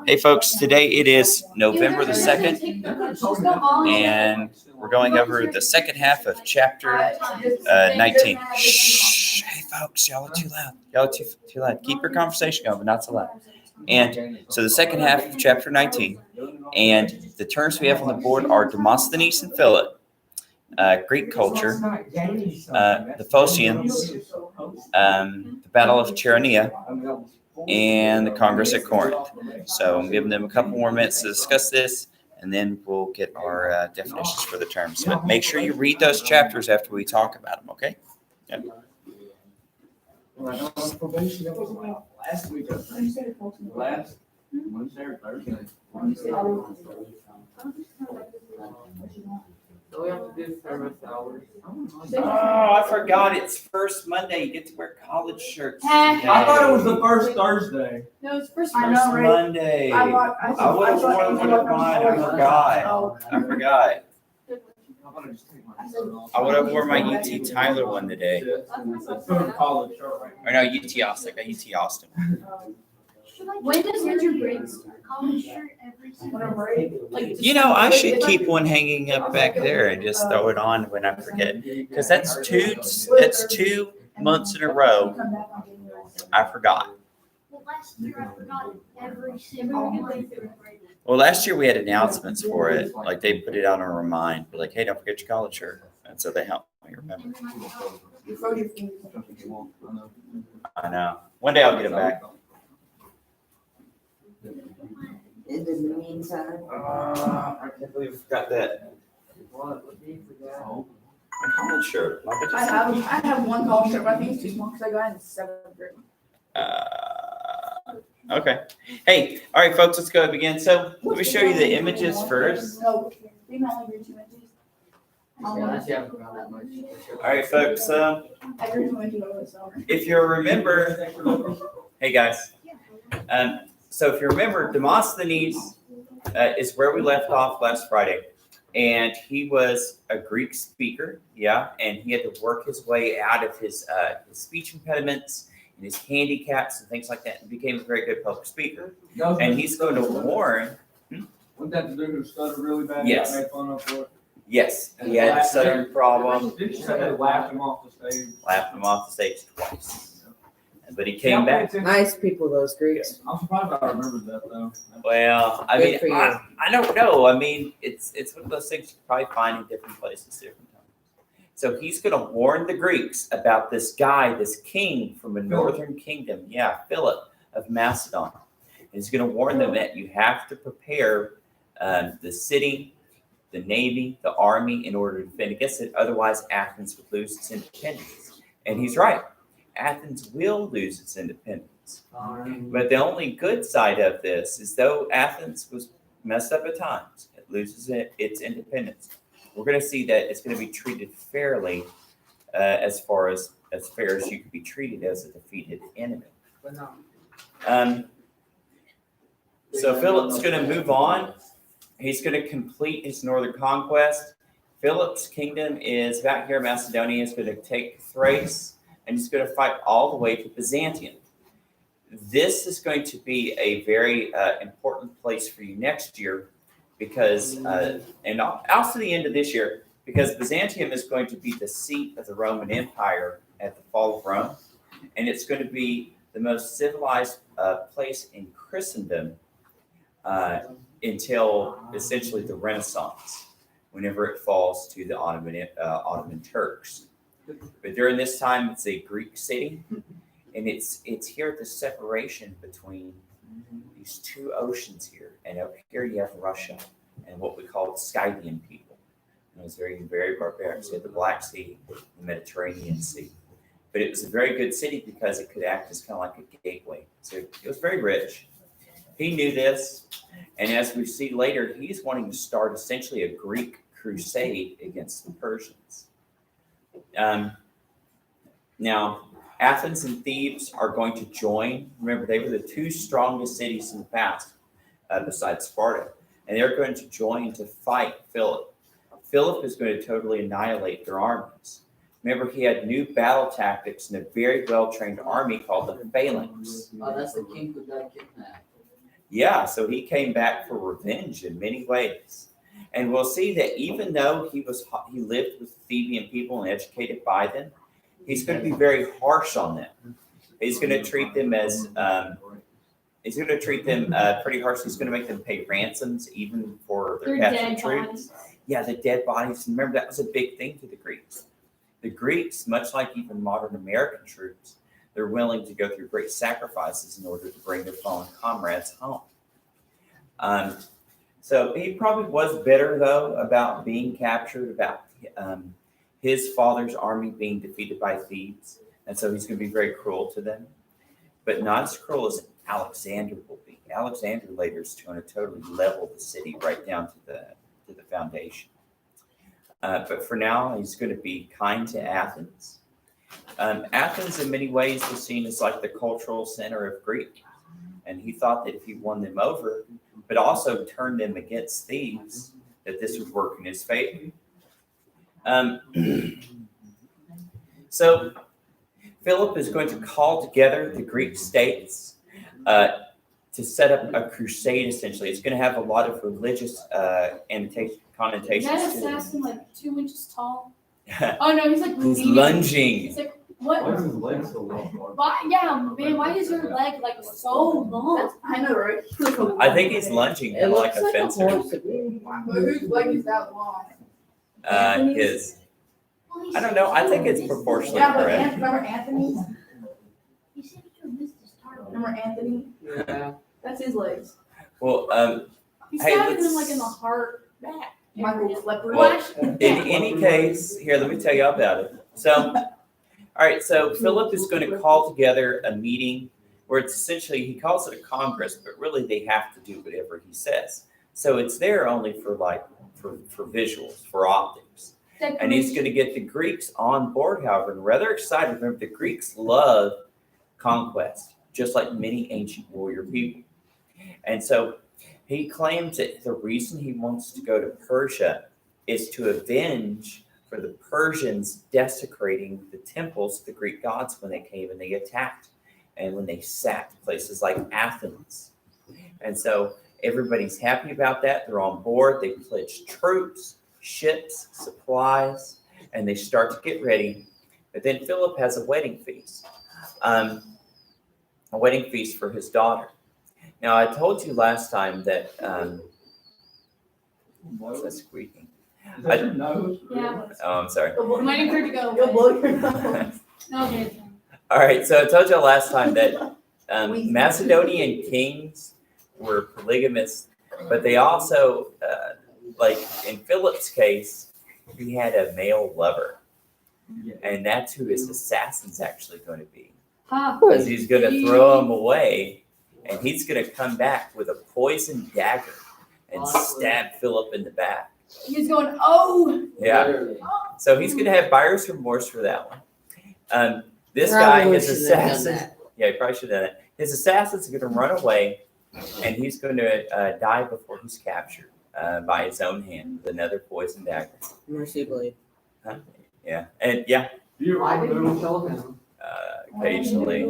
Hey folks, today it is November the 2nd, and we're going over the second half of chapter 19. Shh, hey folks, y'all are too loud. Y'all are too loud. Keep your conversation going, but not so loud. And so the second half of chapter 19, and the terms we have on the board are Demosthenes and Philip, Greek culture, the Phocians, the Battle of Chaeronea, and the Congress at Corinth. So I'm giving them a couple more minutes to discuss this, and then we'll get our definitions for the terms. But make sure you read those chapters after we talk about them, okay? Yep. Last week, last Wednesday or Thursday. So we have to do service hours. Oh, I forgot. It's first Monday. You get to wear college shirts today. I thought it was the first Thursday. No, it's first Monday. I would have worn one of mine. I forgot. I would have worn my UT Tyler one today. College shirt, right? Or no, UT Austin. I got UT Austin. When does winter break start? College shirt every single. You know, I should keep one hanging up back there and just throw it on when I forget. Because that's 2 months in a row I forgot. Well, last year I forgot every single month. Well, last year we had announcements for it. Like they put it out on a remind. Like, hey, don't forget your college shirt. And so they helped me remember. I know. One day I'll get it back. In the meantime, I can't believe I forgot that. My college shirt. I have one college shirt, but I think it's too small because I got in 7th grade. Okay. Hey, all right, folks, let's go ahead and begin. So let me show you the images first. No, they can only read 2 inches. All right, folks. I grew 2 inches over the summer. If you remember, hey guys. So if you remember, Demosthenes is where we left off last Friday, and he was a Greek speaker, and he had to work his way out of his speech impediments and his handicaps and things like that, and became a very good public speaker. And he's going to warn. Wouldn't that the dude who stuttered really bad? Yes. Made fun of for it? Yes, he had a stuttering problem. Didn't you say they laughed him off the stage? Laughed him off the stage twice. But he came back. nice people, those Greeks. I'm surprised I remembered that though. Well, I Good mean, for you. I don't know. I mean, it's one of those things you can probably find in different places, different times. So he's going to warn the Greeks about this guy, this king from a northern kingdom. Yeah, Philip of Macedon. And he's going to warn them that you have to prepare the city, the navy, the army in order to defend against it. Otherwise, Athens would lose its independence. And he's right. Athens will lose its independence. But the only good side of this is though Athens was messed up at times, it loses its independence. We're going to see that it's going to be treated fairly as fair as you could be treated as a defeated enemy. So Philip's going to move on. He's going to complete his northern conquest. Philip's kingdom is about here. Macedonia is going to take Thrace. And he's going to fight all the way to Byzantium. This is going to be a very important place for you next year because, and also the end of this year, because Byzantium is going to be the seat of the Roman Empire at the fall of Rome. And it's going to be the most civilized place in Christendom until essentially the Renaissance, whenever it falls to the Ottoman Turks. But during this time, it's a Greek city, and it's here at the separation between these 2 oceans here. And up here you have Russia and what we call the Scythian people. And it was very, very barbaric. So you had the Black Sea, the Mediterranean Sea. But it was a very good city because it could act as kind of like a gateway. So it was very rich. He knew this, and as we see later, he's wanting to start essentially a Greek crusade against the Persians. Now, Athens and Thebes are going to join. Remember, they were the 2 strongest cities in the past, besides Sparta. And they're going to join to fight Philip. Philip is going to totally annihilate their armies. Remember, he had new battle tactics and a very well-trained army called the phalanx. Oh, that's the king who got kidnapped. Yeah, so he came back for revenge in many ways. And we'll see that even though he lived with Theban people and educated by them, he's going to be very harsh on them. He's going to treat them as pretty harsh. He's going to make them pay ransoms even for their Their captured dead troops. bodies. Yeah, the dead bodies. Remember, that was a big thing to the Greeks. The Greeks, much like even modern American troops, they're willing to go through great sacrifices in order to bring their fallen comrades home. So he probably was bitter, though, about being captured, about his father's army being defeated by Thebes. And so he's going to be very cruel to them, but not as cruel as Alexander will be. Alexander later is going to totally level the city right down to the foundation. But for now, he's going to be kind to Athens. Athens, in many ways, was seen as like the cultural center of Greece. And he thought that if he won them over, but also turned them against Thebes, that this would work in his favor. So Philip is going to call together the Greek states to set up a crusade, essentially. It's going to have a lot of religious Is connotations that to assassin like 2 inches tall? it. Oh no, he's like He's leaning. lunging. He's like, what? Why is his leg so long? Why? Yeah, man. Why is your leg like so long? I know, right? I think he's lunging It like looks a like a fencer. horse to me. But whose leg is that long? His, I don't know. I think it's proportionally Yeah, but correct. Remember Anthony? You said you missed the start. Remember Anthony? Yeah. That's his legs. Well, He Hey, stabbed him let's- like in the heart back. Michael Klepper. Well, in any case, here, let me tell you about it. So, all right, so Philip is going to call together a meeting where it's essentially, he calls it a congress, but really they have to do whatever he says. So it's there only for visuals, for optics. And he's going to get the Greeks on board, however, and rather excited. Remember, the Greeks love conquest, just like many ancient warrior people. And so he claims that the reason he wants to go to Persia is to avenge for the Persians desecrating the temples of the Greek gods when they came and they attacked and when they sacked places like Athens. And so everybody's happy about that. They're on board. They pledge troops, ships, supplies, and they start to get ready. But then Philip has a wedding feast for his daughter. Now, I told you last time that, what's that squeaking? Is that your nose? Yeah. Oh, I'm sorry. I'm waiting for it to go. You'll blow your nose. Okay. All right, so I told you last time that Macedonian kings were polygamous, but they also, like in Philip's case, he had a male lover, Yeah. and that's who his assassin's actually going to be. Huh. Because he's going to throw him away, and he's going to come back with a poison dagger and stab Philip in the back. He's going, oh. Yeah, Literally. so he's going to have buyer's remorse for that one. This guy, Probably his shouldn't have done assassin, that. yeah, he probably should have done it. His assassin's going to run away, and he's going to die before he's captured by his own hand with another poison dagger. Mercy blade. Yeah, and yeah, You Why ever didn't you do, kill him? occasionally.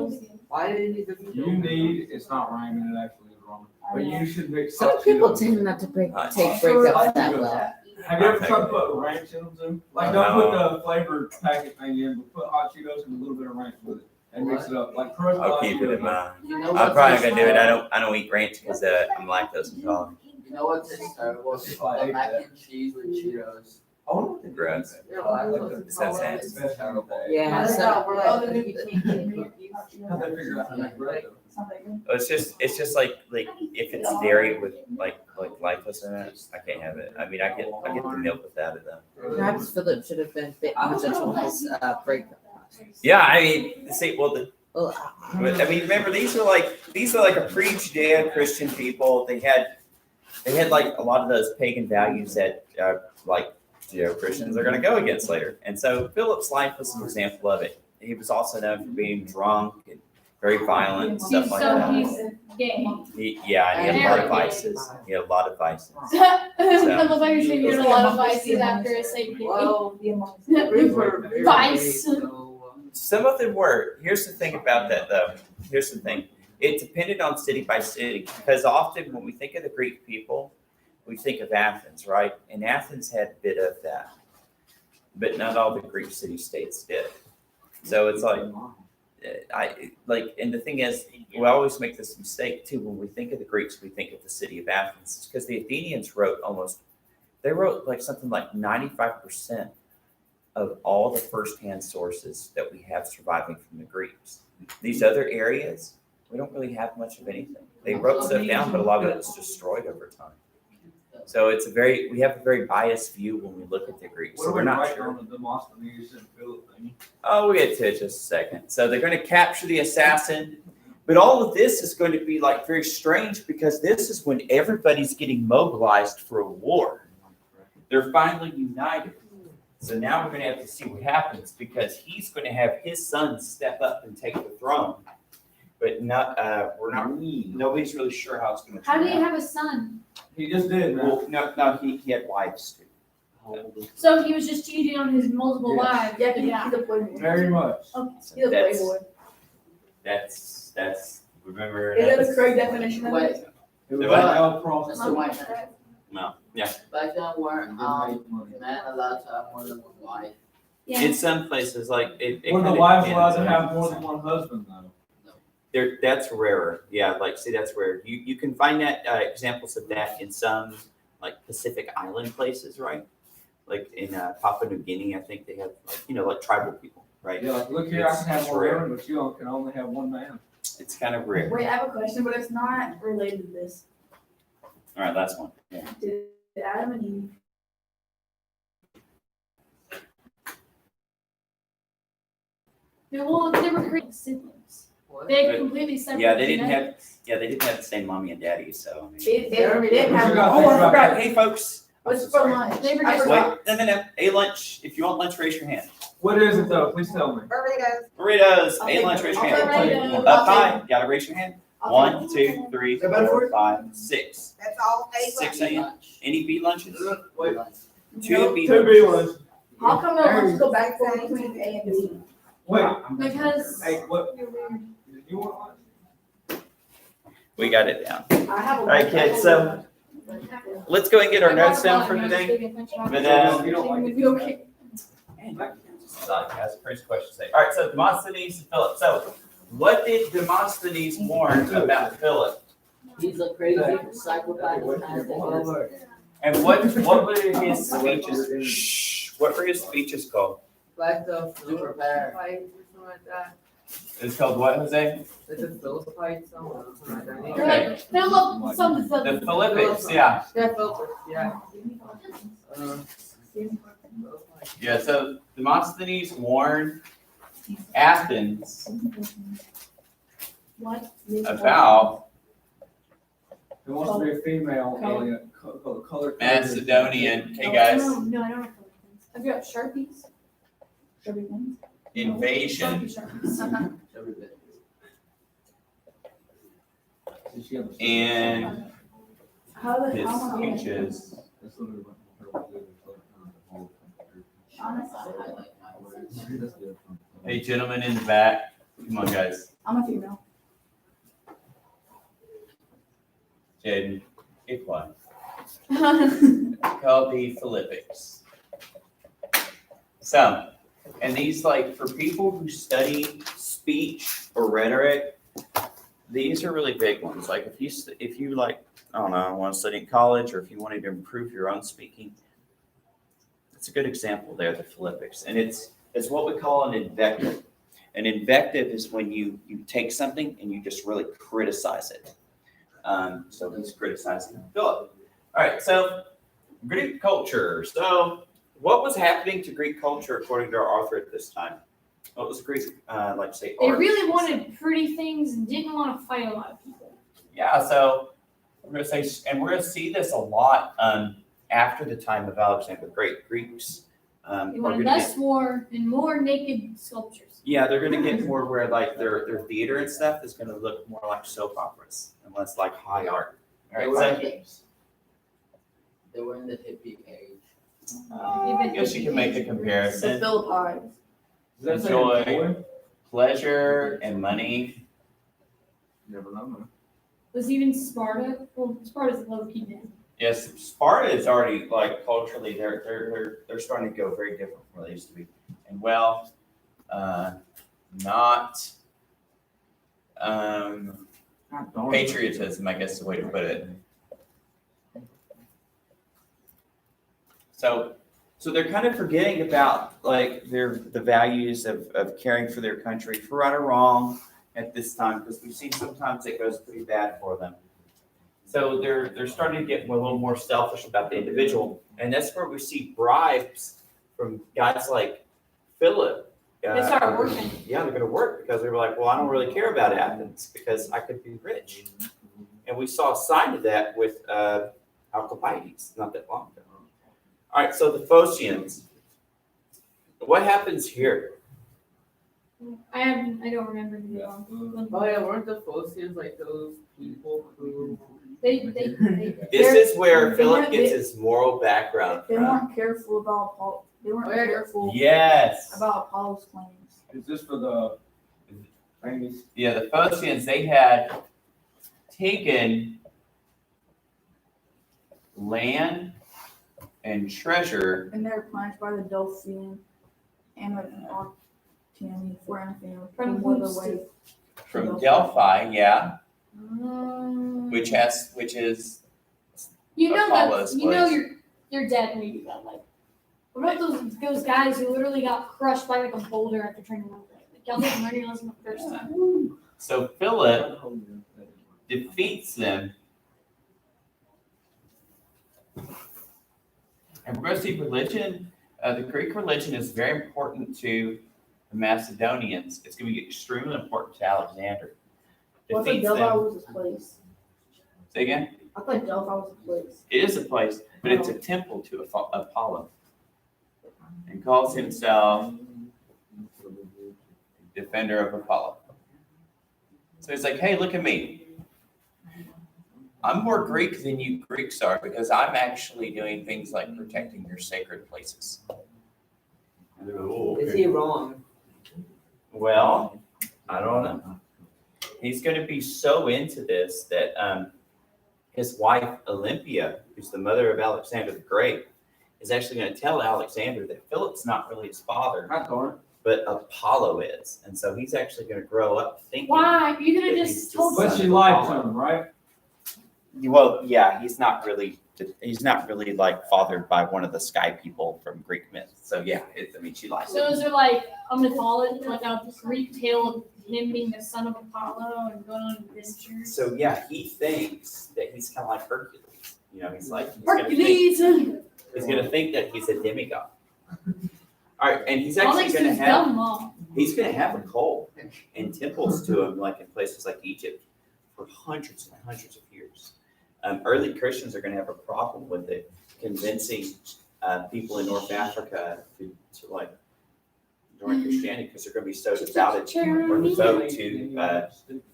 Why didn't you kill you him? need, it's not rhyming, it actually is wrong. But you should mix Some up people Cheetos. tend not to take Sure, breakups I that do well. Have you ever tried to put ranch in them too? Like, don't put the flavored packet thing in, but put hot Cheetos and a little bit of ranch with it and mix it up. Like crushed I'll hot keep it in Cheetos. mind. You know I'm what probably not tastes gonna do it. terrible? I don't eat ranch because I'm lactose intolerant. You know what tastes terrible? If I ate Mac that. and cheese with Cheetos. I wonder what they do with Gross. that. You're like, It's so sad. it's terrible. Yeah, That's so, not, we're like, you can't get cookies. How'd they figure out how to make bread though? Something. It's just like if it's dairy with like lactose in it, I can't have it. I mean, I get the milk without it though. perhaps Philip should have been a bit more gentle with his breakup. Yeah, I mean, see, well, Well, I mean, remember these are like a pre-Judeo-Christian people. They had like a lot of those pagan values that like Judeo-Christians are going to go against later. And so Philip's life was an example of it. He was also known for being drunk and very violent and stuff like So that. he's gay. Yeah, and he had a lot of Very vices. He had a lot of vices. I love how you're saying you had a lot of vices after a Satan gay. Well, The amongst. Vice. Some of them were. Here's the thing about that, though. Here's the thing. It depended on city by city, because often when we think of the Greek people, we think of Athens, right? And Athens had a bit of that, but not all the Greek city-states did. So it's like, and the thing is, we always make this mistake too. When we think of the Greeks, we think of the city of Athens, because the Athenians wrote like something like 95% of all the firsthand sources that we have surviving from the Greeks. These other areas, we don't really have much of anything. They wrote stuff down, but a lot of it was destroyed over time. So we have a very biased view when we look at the Greeks. What So are we're we not writing sure. on the Demosthenes and Philip thing? Oh, we'll get to it in just a second. So they're going to capture the assassin. But all of this is going to be like very strange, because this is when everybody's getting mobilized for a war. They're finally united. So now we're going to have to see what happens, because he's going to have his son step up and take the throne. But nobody's really sure how it's going to How turn do you out. have a son? He just did, man. Well, no, he had wives too. So he was just cheating on his multiple Yes. wives. Yeah, he's a playboy. Very much. Okay. He's a That's- playboy. That's remember. Is that the correct definition of Wait, it? It was What? Al Cross. That's the white man. No, yeah. Back then, weren't He didn't make money. men allowed to have more than one wife? Yeah. In some places, like it Were the kinda wives depends allowed to on- have more than one husband though? That's rarer. Yeah, that's rare. You can find that examples of that in some like Pacific Island places, right? Like in Papua New Guinea, I think they have like tribal people, right? Yeah, like, look here, I can have It's more rare. women, but you can only have one man. It's kind of rare. Wait, I have a question, but it's not related to this. All right, last one. Yeah. Did Adam and Eve Well, they were creating siblings. What? They had completely separate. Yeah, they didn't have. genetics. Yeah, they didn't have the same mommy and daddy, so. I mean. they They're- didn't have? You got Oh, I think forgot. about Hey, folks. I'm What's so for sorry. lunch? They were I just- forgot. Wait, no. A lunch. If you want lunch, raise your hand. What is it though? Please tell me. Burritos. Burritos. I'll A take lunch, it. raise your I'll hand. take Burritos. it. Up high. Gotta raise your hand. I'll 1, take 2, 3, Is that better for 4, you? 5, 6. That's all day. 6 a.m. Any beat lunches? Wait, Two beat two B ones. How come the lunches go back and forth between A and B? Wait, Because hey, what, you're weird. did you want lunch? We got it down. I have a. All right, kids, so let's go and get our notes down for today. But, You don't like it? Be okay. Ask crazy questions today. All right, so Demosthenes and Philip. So what did Demosthenes warn about Philip? He's a crazy psychopath who has it over. And what were his speeches? Shh. What were his speeches called? Back to super bad. It's called what, Jose? It's a Philippine somewhere. You're like, Philip, something, The something. Philippics, yeah. Yeah, Philippines, yeah. Yeah, so Demosthenes warned Athens What? about There wants to be a female alien, color. Macedonian, hey guys, No, I don't have Philippines. Have you got Sharpies? Sharpie pens? invasion. Sharpies. And How the his hell? am I gonna- speeches. Honestly, Hey, gentlemen in the back, come on, guys. I'm a female. Jaden, keep quiet. Called the Philippics. So, and these, like, for people who study speech or rhetoric, these are really big ones. Like, if you like, I don't know, want to study in college, or if you wanted to improve your own speaking, it's a good example there, the Philippics. And it's what we call an invective. An invective is when you take something and you just really criticize it. So he's criticizing Philip. All right, so Greek culture. So what was happening to Greek culture according to our author at this time? What was Greek, like say, They art? really wanted pretty things and didn't want to fight a lot of people. Yeah, so we're going to say, and we're going to see this a lot after the time of Alexander the Great. Greeks They are wanted gonna less get, war and more naked sculptures. yeah, they're gonna get more where like their theater and stuff is gonna look more like soap operas and less like high art. All They right, were so in the- they were in the hippie age. I guess you can make a The comparison. Philippines. Does that say Enjoy. joy? Pleasure and money. Never know, man. Was even Sparta? Well, Sparta's low key now. Yes, Sparta is already like culturally, they're starting to go very different from what they used to be. And well, not God darn. patriotism, I guess is the way to put it. So they're kind of forgetting about like the values of caring for their country, for right or wrong at this time, because we've seen sometimes it goes pretty bad for them. So they're starting to get a little more selfish about the individual, and that's where we see bribes from guys like Philip. They started working. Yeah, they're going to work because they were like, well, I don't really care about Athens because I could be rich. And we saw a sign of that with Alcibiades not that long ago. All right, so the Phocians. What happens here? I don't remember who they are. Oh yeah, weren't the Phocians like those people who? They This is where They Philip weren't- gets his moral background They from. weren't careful about Apollo. They weren't Where- careful Yes. about Apollo's claims. Is this for the famous? Yeah, the Phocians, they had taken land and treasure And they were punished by the Delphian and the Octavian for anything. From more whose the way. from Delphi, yeah, which you is know Apollo's that you know place. you're dead when you do that. Like, what about those guys who literally got crushed by like a boulder after training one day? Like, y'all didn't learn your lesson the first time. so Philip defeats them. And we're going to see religion. The Greek religion is very important to the Macedonians. It's going to be extremely important to Alexander. Well, I thought Defeats Delphi them. was his place. Say again? I thought Delphi was his place. It is a place, but it's a temple to Apollo. And calls himself defender of Apollo. So he's like, hey, look at me. I'm more Greek than you Greeks are because I'm actually doing things like protecting your sacred places. And they're like, "Oh, Is okay." he wrong? Well, I don't know. He's going to be so into this that his wife, Olympia, who's the mother of Alexander the Great, is actually going to tell Alexander that Philip's not really his father, God darn. but Apollo is. And so he's actually going to grow up thinking. Why? You could that have he's just the told son But me. she of lied Apollo. to him, right? Well, yeah, he's not really like fathered by one of the sky people from Greek myth. So yeah, she lies. So is there like a mythology, like a Greek tale of him being the son of Apollo and going on adventures? So yeah, he thinks that he's kind of like Hercules. You know, he's gonna think- Hercules! he's gonna think that he's a demigod. All right, and he's All actually next to gonna his have dumb mom. he's gonna have a cult and temples to him, like in places like Egypt, for hundreds and hundreds of years. Early Christians are gonna have a problem with it, convincing people in North Africa to like join Christianity because they're gonna be so devoted or devoted to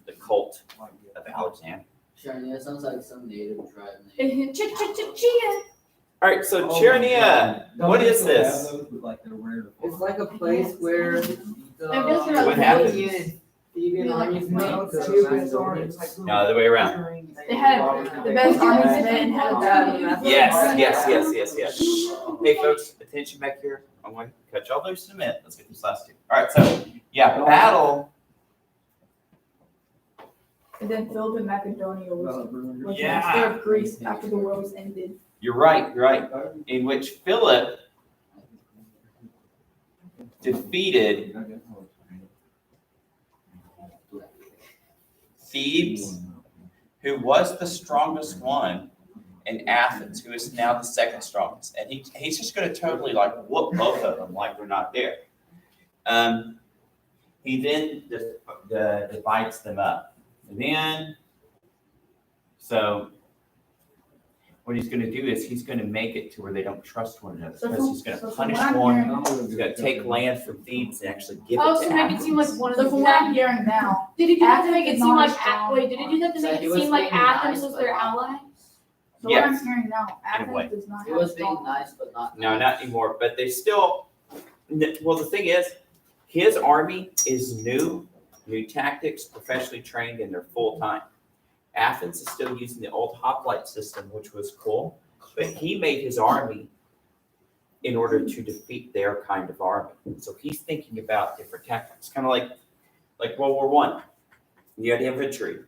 the cult of Alexander. Sharon, that sounds like some native tribe name. Chia. All right, so Oh, Cheronia, Don't what they is still have this? those with, like, the rare- It's like a place where the I guess they're What happens? Phoenician and Theban Yeah, like armies it's met like the two Macedonians. swords. No, the other way around. They had the best armies that inhabited that. Yes. Hey, folks, attention back here. I'm going to cut y'all loose in a minute. Let's get these last two. All right, so yeah, battle. And then Philip and Macedonia was Yeah. master of Greece after the war was ended. You're right. In which Philip defeated Thebes, who was the strongest one, and Athens, who is now the second strongest. And he's just going to totally like whoop both of them like we're not there. He then divides them up. And then, so what he's going to do is he's going to make it to where they don't trust one another So because from- he's going to so from punish what I'm one. hearing- He's going to take land from thieves and actually give Oh, it so to make it seem like Athens. one of So the from what I'm hearing now, Did he do that to make it Athens seem is like not a strong wait? Did he do that to So make he it was seem like being Athens nice, was but their not- ally? so what I'm Yes. hearing now, In a way. Athens does not He have a was being strong. nice, but not. No, not anymore. But they still. Well, the thing is, his army is new tactics, professionally trained, and they're full time. Athens is still using the old hoplite system, which was cool, but he made his army in order to defeat their kind of army. So he's thinking about different tactics, kind of like World War I. You had infantry.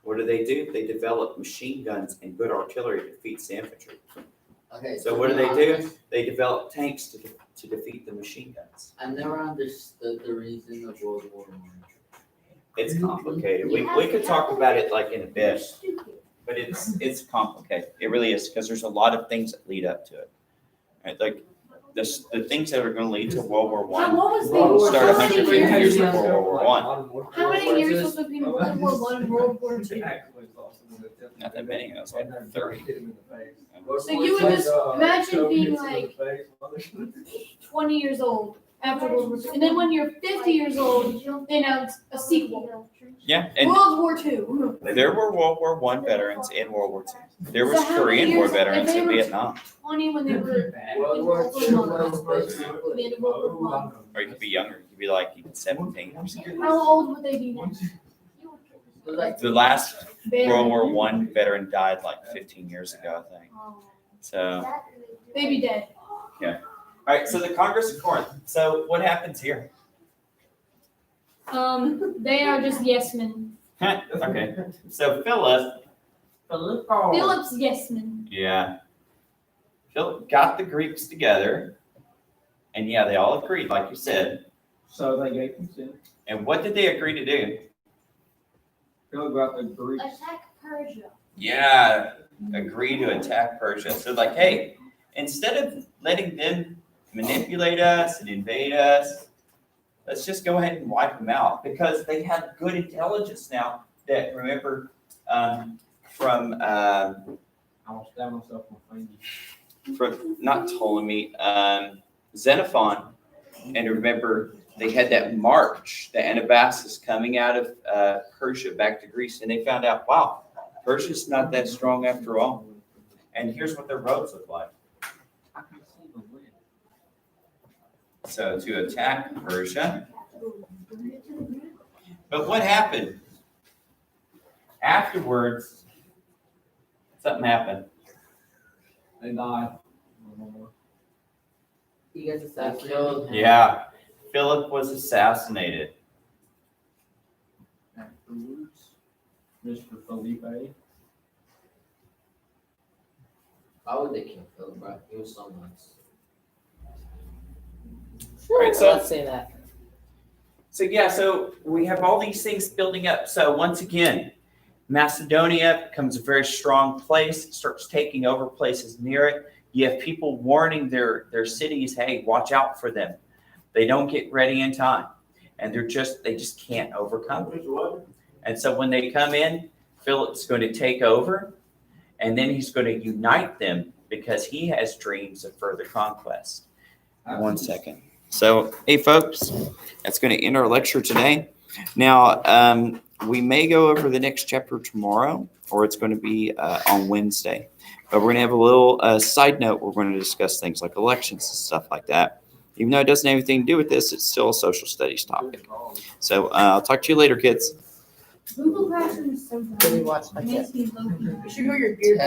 What do? They develop machine guns and good artillery to defeat the infantry. Okay. So to what do be they do? honest, They develop tanks to defeat the machine guns. I never understood the reason of World War I. It's complicated. We could talk about it like in a bit, but it's complicated. It really is because there's a lot of things that lead up to it. Right? Like the things that are going to lead to World War How One what was start how many 150 years years? before World War One. How many years was between World War One and World War Two? Not that many. It was like 30. So you would just imagine being like 20 years old after World War II, and then when you're 50 years old, they announced a sequel, Yeah, and World War II. there were World War One veterans in World War Two. There was So how many Korean War years- veterans if they in were- Vietnam. 20 when they were World War II was the end of basically. World War One. Or you could be younger. You could be like 17 or something. How old would they be? Like, The last Barely. World War One veteran died like 15 years ago, I think. Oh. So. They'd be dead. All right, so the Congress of Corinth. So what happens here? They are just yes men. Okay, so Philip, Philip's yes men. yeah, Philip got the Greeks together, and yeah, they all agreed, like you said. So they gave consent. And what did they agree to do? Philip got the Greeks. Attack Persia. Yeah, agree to attack Persia. So like, hey, instead of letting them manipulate us and invade us, let's just go ahead and wipe them out because they have good intelligence now. That remember from I will stab myself in my finger. from not Ptolemy, Xenophon, and remember they had that march, the Anabasis coming out of Persia back to Greece, and they found out, wow, Persia's not that strong after all. And here's what their roads look like. I can see the wind. So to attack Persia. But what happened? Afterwards, something happened. They died. you guys assassinated him. Yeah, Philip was assassinated. Afterwards, Mr. Felipe. Why would they kill Philip, bro? He was so nice. Right, so- Let's say that. So yeah, so we have all these things building up. So once again, Macedonia becomes a very strong place, starts taking over places near it. You have people warning their cities, hey, watch out for them. They don't get ready in time. And they just can't overcome it. And so when they come in, Philip's going to take over, and then he's going to unite them because he has dreams of further conquest. 1 second. So, hey folks, that's going to end our lecture today. Now, we may go over the next chapter tomorrow, or it's going to be on Wednesday. But we're going to have a little side note. We're going to discuss things like elections and stuff like that. Even though it doesn't have anything to do with this, it's still a social studies topic. So, I'll talk to you later, kids. Google Classroom is so Did we dumb. watch It like makes me low. You should go your beard.